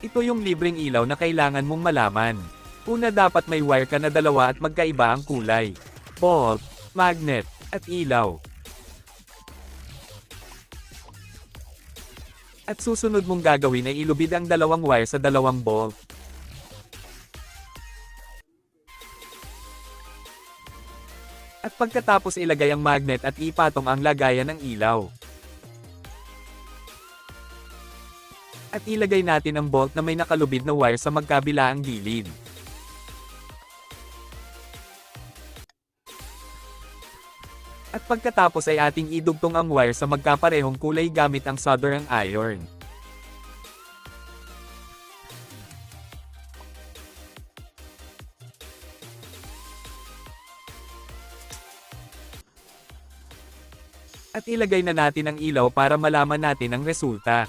Ito yung libreng ilaw na kailangan mong malaman. Una, dapat may wire ka na dalawa at magkaiba ang kulay. Bulb, magnet, at ilaw. At susunod mong gagawin ay ilubid ang dalawang wire sa dalawang bulb. At pagkatapos ilagay ang magnet at ipatong ang lagayan ng ilaw. At ilagay natin ang bolt na may nakalubid na wire sa magkabilaang gilid. At pagkatapos ay ating idugtong ang wire sa magkaparehong kulay gamit ang soldering iron. At ilagay na natin ang ilaw para malaman natin ang resulta.